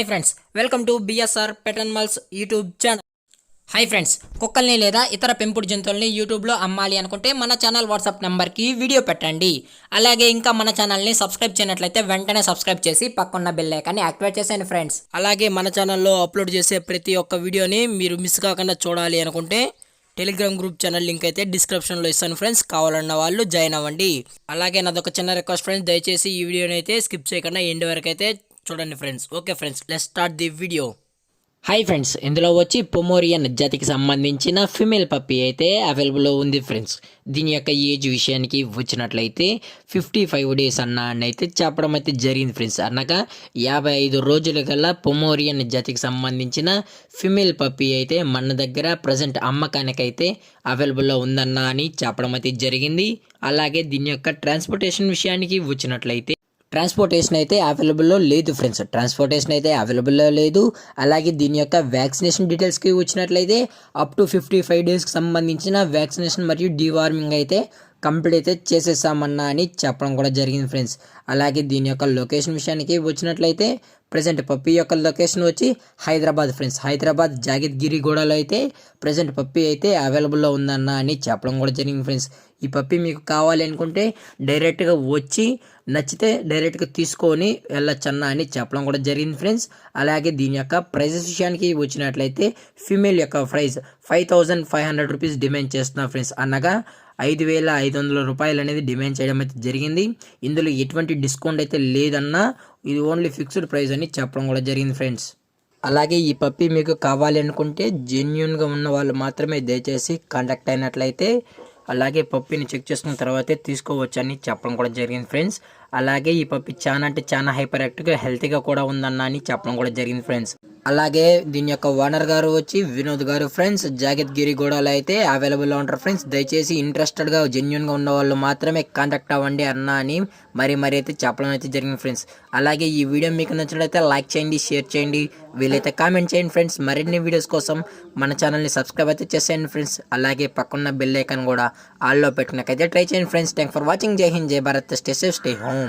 Hi friends, welcome to BSR pet animals YouTube channel. Hi friends, కుక్కల్ని లేదా ఇతర పెంపుడు జంతువుల్ని యూట్యూబ్లో అమ్మాలి అనుకుంటే మన ఛానల్ వాట్సాప్ నెంబర్కి వీడియో పెట్టండి. అలాగే ఇంకా మన ఛానల్ని సబ్స్క్రైబ్ చేయనట్లయితే వెంటనే సబ్స్క్రైబ్ చేసి పక్కన్న బెల్ ఐకాన్ని యాక్టివేట్ చేసేయండి ఫ్రెండ్స్. అలాగే మన ఛానల్లో అప్లోడ్ చేసే ప్రతి ఒక్క వీడియోని మీరు మిస్ కాకుండా చూడాలి అనుకుంటే టెలిగ్రామ్ గ్రూప్ ఛానల్ లింక్ అయితే డిస్క్రిప్షన్లో ఇస్తాను ఫ్రెండ్స్, కావాలన్న వాళ్ళు జాయిన్ అవ్వండి. అలాగే నాదొక చిన్న రిక్వెస్ట్ ఫ్రెండ్స్, దయచేసి ఈ వీడియోని అయితే స్కిప్ చేయకుండా ఎండ్ వరకు అయితే చూడండి friends. Okay friends, let's start the video. Hi friends, ఇందులో వచ్చి పొమోరియన్ జాతికి సంబంధించిన ఫిమేల్ పప్పీ అయితే అవైలబుల్లో ఉంది ఫ్రెండ్స్. దీని యొక్క ఏజ్ విషయానికి వచ్చినట్లయితే 55 డేస్ అని అయితే చెప్పడం అయితే జరిగింది ఫ్రెండ్స్. అనగా 55 రోజుల కల్లా పొమోరియన్ జాతికి సంబంధించిన ఫిమేల్ పప్పీ అయితే మన దగ్గర ప్రజెంట్ అమ్మకానికైతే అవైలబుల్లో ఉందన్న అని చెప్పడం అయితే జరిగింది. అలాగే దీని యొక్క ట్రాన్స్పోర్టేషన్ విషయానికి వచ్చినట్లయితే ట్రాన్స్పోర్టేషన్ అయితే అవైలబుల్లో లేదు ఫ్రెండ్స్. ట్రాన్స్పోర్టేషన్ అయితే అవైలబుల్లో లేదు. అలాగే దీని యొక్క వ్యాక్సినేషన్ డీటెయిల్స్కి వచ్చినట్లయితే అప్ టు 55 డేస్కి సంబంధించిన వ్యాక్సినేషన్ మరియు డీవార్మింగ్ అయితే కంప్లీట్ అయితే చేసేసామన్నా అని చెప్పడం కూడా జరిగింది ఫ్రెండ్స్. అలాగే దీని యొక్క లొకేషన్ విషయానికి వచ్చినట్లయితే ప్రజెంట్ పప్పీ యొక్క లొకేషన్ వచ్చి హైదరాబాద్ ఫ్రెండ్స్. హైదరాబాద్ జాగిద్గిరిగూడలో అయితే ప్రజెంట్ పప్పీ అయితే అవైలబుల్లో ఉందన్న అని చెప్పడం కూడా జరిగింది ఫ్రెండ్స్. ఈ పప్పీ మీకు కావాలి అనుకుంటే డైరెక్ట్గా వచ్చి నచ్చితే డైరెక్ట్గా తీసుకొని వెళ్ళొచ్చన్న అని చెప్పడం కూడా జరిగింది ఫ్రెండ్స్. అలాగే దీని యొక్క ప్రైజెస్ విషయానికి వచ్చినట్లయితే ఫీమేల్ యొక్క ప్రైస్ 5500 రూపీస్ డిమాండ్ చేస్తున్నా ఫ్రెండ్స్. అనగా 5500 రూపాయలు అనేది డిమాండ్ చేయడం అయితే జరిగింది. ఇందులో ఎటువంటి డిస్కౌంట్ అయితే లేదన్నా, ఇది ఓన్లీ ఫిక్స్డ్ ప్రైస్ అని చెప్పడం కూడా జరిగింది ఫ్రెండ్స్. అలాగే ఈ పప్పీ మీకు కావాలి అనుకుంటే జెన్యున్గా ఉన్న వాళ్ళు మాత్రమే దయచేసి కాంటాక్ట్ అయినట్లయితే అలాగే పప్పీని చెక్ చేసుకున్న తర్వాతే తీసుకోవచ్చు అని చెప్పడం కూడా జరిగింది ఫ్రెండ్స్. అలాగే ఈ పప్పీ చాలా అంటే చాలా హైపర్ యాక్టివ్గా హెల్తీగా కూడా ఉందన్న అని చెప్పడం కూడా జరిగింది ఫ్రెండ్స్. అలాగే దీని యొక్క ఓనర్ గారు వచ్చి వినోద్ గారు ఫ్రెండ్స్, జాగిద్గిరిగూడలో అయితే అవైలబుల్లో ఉంటారు ఫ్రెండ్స్. దయచేసి ఇంట్రెస్టెడ్గా జెన్యున్గా ఉన్న వాళ్ళు మాత్రమే కాంటాక్ట్ అవ్వండి అన్న అని మరి అయితే చెప్పడం అయితే జరిగింది ఫ్రెండ్స్. అలాగే ఈ వీడియో మీకు నచ్చినట్లయితే లైక్ చేయండి, షేర్ చేయండి, వీలైతే కామెంట్ చేయండి ఫ్రెండ్స్. మరిన్ని వీడియోస్ కోసం మన ఛానల్ని సబ్స్క్రైబ్ అయితే చేసేయండి ఫ్రెండ్స్. అలాగే పక్కన్న బెల్ ఐకాన్ కూడా ఆల్లో పెట్టినకైతే ట్రై చేయండి ఫ్రెండ్స్. Thank for watching. జై హింద్, జై Bharat, stay safe, stay home.